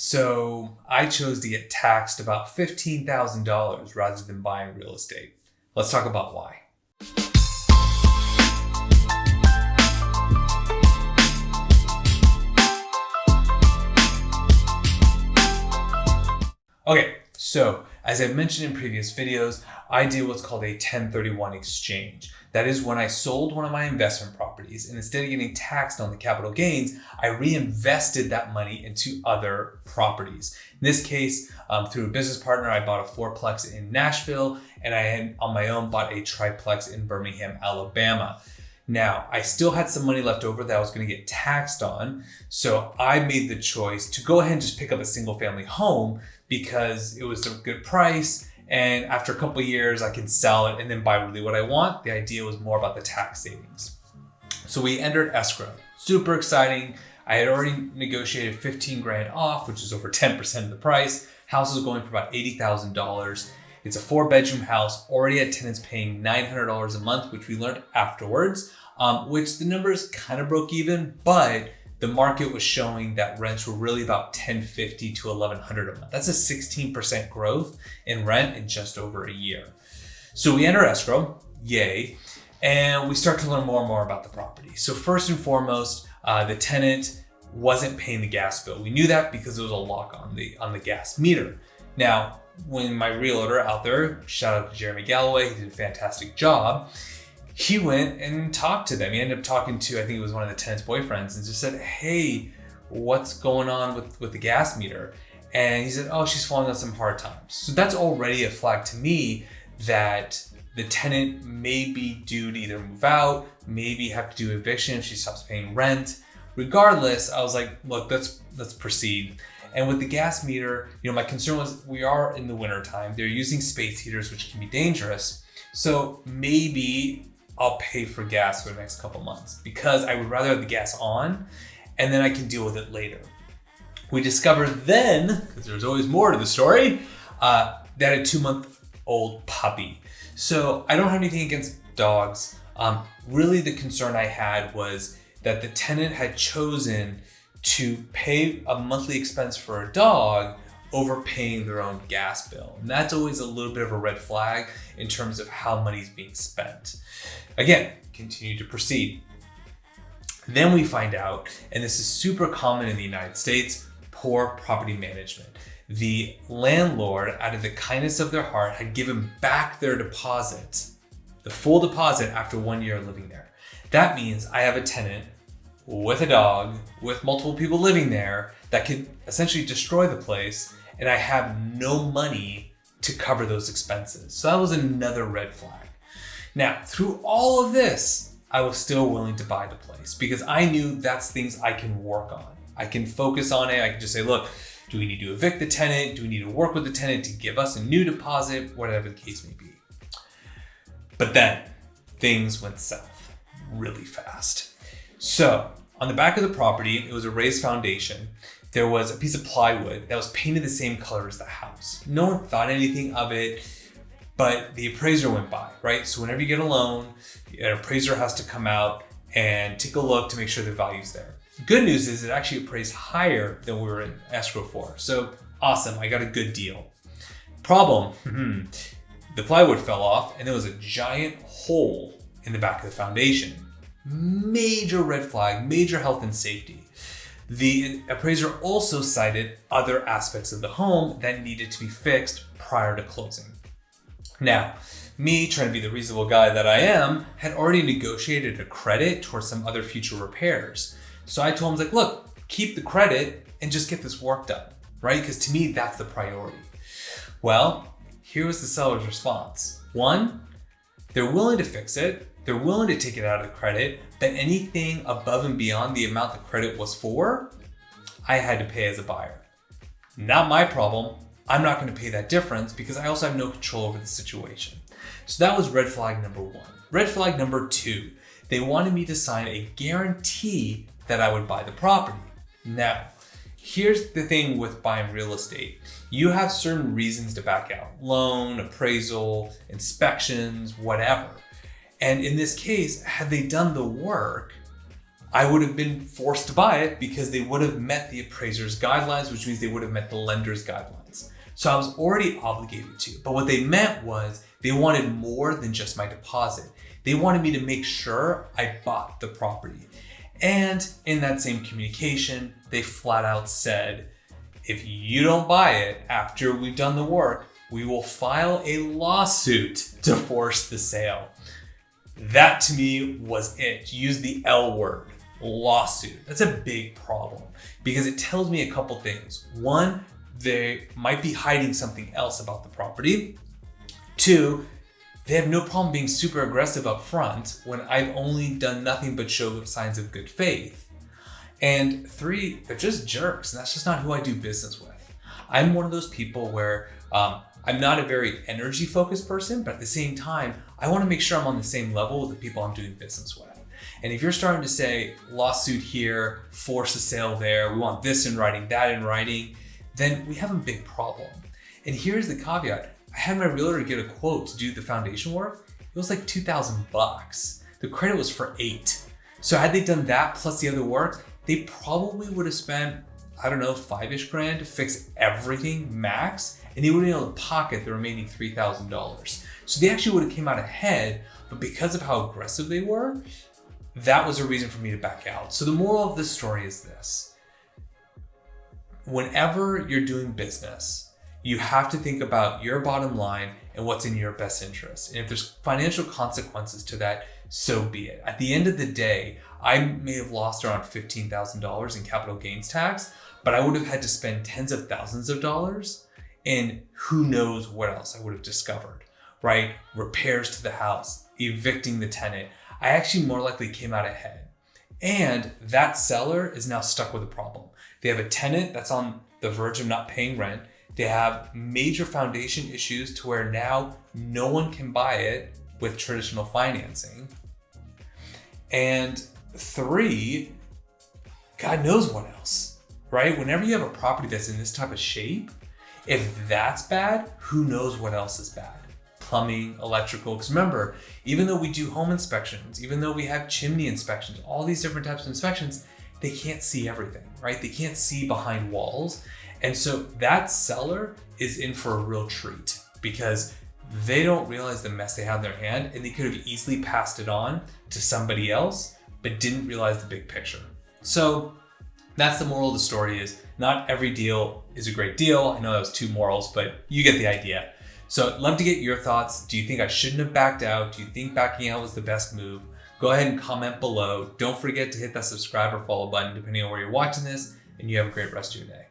So I chose to get taxed about $15,000 rather than buying real estate. Let's talk about why. Okay, so as I've mentioned in previous videos, I do what's called a 1031 exchange. That is when I sold one of my investment properties, and instead of getting taxed on the capital gains, I reinvested that money into other properties. In this case, through a business partner, I bought a fourplex in Nashville, and I had on my own bought a triplex in Birmingham, Alabama. Now, I still had some money left over that I was going to get taxed on, so I made the choice to go ahead and just pick up a single family home because it was a good price, and after a couple of years I can sell it and then buy really what I want. The idea was more about the tax savings. So we entered escrow. Super exciting. I had already negotiated 15 grand off, which is over 10% of the price. House was going for about $80,000. It's a 4-bedroom house, already had tenants paying $900 a month, which we learned afterwards, which the numbers kind of broke even, but the market was showing that rents were really about $1,050 to $1,100 a month. That's a 16% growth in rent in just over a year. So we enter escrow, yay, and we start to learn more and more about the property. So first and foremost, the tenant wasn't paying the gas bill. We knew that because there was a lock on the gas meter. Now, when my realtor out there, shout out to Jeremy Galloway, he did a fantastic job. He went and talked to them. He ended up talking to, I think it was one of the tenant's boyfriends, and just said, hey, what's going on with the gas meter? And he said, oh, she's falling on some hard times. So that's already a flag to me that the tenant may be due to either move out, maybe have to do eviction if she stops paying rent. Regardless, I was like, look, let's proceed. And with the gas meter, my concern was we are in the winter time. They're using space heaters, which can be dangerous. So maybe I'll pay for gas for the next couple months because I would rather have the gas on and then I can deal with it later. We discovered then, because there's always more to the story, that a 2-month-old puppy. So I don't have anything against dogs. Really the concern I had was that the tenant had chosen to pay a monthly expense for a dog over paying their own gas bill. And that's always a little bit of a red flag in terms of how money's being spent. Again, continue to proceed. Then we find out, and this is super common in the United States, poor property management. The landlord, out of the kindness of their heart, had given back their deposit, the full deposit after 1 year living there. That means I have a tenant with a dog, with multiple people living there, that could essentially destroy the place, and I have no money to cover those expenses. So that was another red flag. Now, through all of this, I was still willing to buy the place because I knew that's things I can work on. I can focus on it. I can just say, look, do we need to evict the tenant? Do we need to work with the tenant to give us a new deposit? Whatever the case may be. But then things went south really fast. So on the back of the property, it was a raised foundation. There was a piece of plywood that was painted the same color as the house. No one thought anything of it, but the appraiser went by, right? So whenever you get a loan, an appraiser has to come out and take a look to make sure the value's there. Good news is it actually appraised higher than we were in escrow for. So awesome, I got a good deal. Problem, the plywood fell off and there was a giant hole in the back of the foundation. Major red flag, major health and safety. The appraiser also cited other aspects of the home that needed to be fixed prior to closing. Now, me, trying to be the reasonable guy that I am, had already negotiated a credit towards some other future repairs. So I told him, like, look, keep the credit and just get this work done, right? Because to me, that's the priority. Well, here was the seller's response. One, they're willing to fix it. They're willing to take it out of the credit, but anything above and beyond the amount the credit was for, I had to pay as a buyer. Not my problem. I'm not going to pay that difference because I also have no control over the situation. So that was red flag number one. Red flag number two, they wanted me to sign a guarantee that I would buy the property. Now, here's the thing with buying real estate. You have certain reasons to back out. Loan, appraisal, inspections, whatever. And in this case, had they done the work, I would have been forced to buy it because they would have met the appraiser's guidelines, which means they would have met the lender's guidelines. So I was already obligated to. But what they meant was they wanted more than just my deposit. They wanted me to make sure I bought the property. And in that same communication, they flat out said, if you don't buy it after we've done the work, we will file a lawsuit to force the sale. That to me was it. Use the L word, lawsuit. That's a big problem because it tells me a couple things. One, they might be hiding something else about the property. Two, they have no problem being super aggressive up front when I've only done nothing but show signs of good faith. And three, they're just jerks, and that's just not who I do business with. I'm one of those people where I'm not a very energy focused person, but at the same time, I want to make sure I'm on the same level with the people I'm doing business with. And if you're starting to say lawsuit here, force a sale there, we want this in writing, that in writing, then we have a big problem. And here's the caveat. I had my realtor get a quote to do the foundation work. It was like $2,000. The credit was for $8,000. So had they done that plus the other work, they probably would have spent, I don't know, $5-ish grand to fix everything max, and they would have been able to pocket the remaining $3,000. So they actually would have came out ahead, but because of how aggressive they were, that was a reason for me to back out. So the moral of this story is this. Whenever you're doing business, you have to think about your bottom line and what's in your best interest. And if there's financial consequences to that, so be it. At the end of the day, I may have lost around $15,000 in capital gains tax, but I would have had to spend tens of thousands of dollars, and who knows what else I would have discovered, right? Repairs to the house, evicting the tenant. I actually more likely came out ahead. And that seller is now stuck with a problem. They have a tenant that's on the verge of not paying rent. They have major foundation issues to where now no one can buy it with traditional financing. And three, God knows what else, right? Whenever you have a property that's in this type of shape, if that's bad, who knows what else is bad? Plumbing, electrical. Because remember, even though we do home inspections, even though we have chimney inspections, all these different types of inspections, they can't see everything, right? They can't see behind walls. And so that seller is in for a real treat because they don't realize the mess they have in their hand, and they could have easily passed it on to somebody else, but didn't realize the big picture. So that's the moral of the story is not every deal is a great deal. I know that was two morals, but you get the idea. So I'd love to get your thoughts. Do you think I shouldn't have backed out? Do you think backing out was the best move? Go ahead and comment below. Don't forget to hit that subscribe or follow button depending on where you're watching this, and you have a great rest of your day.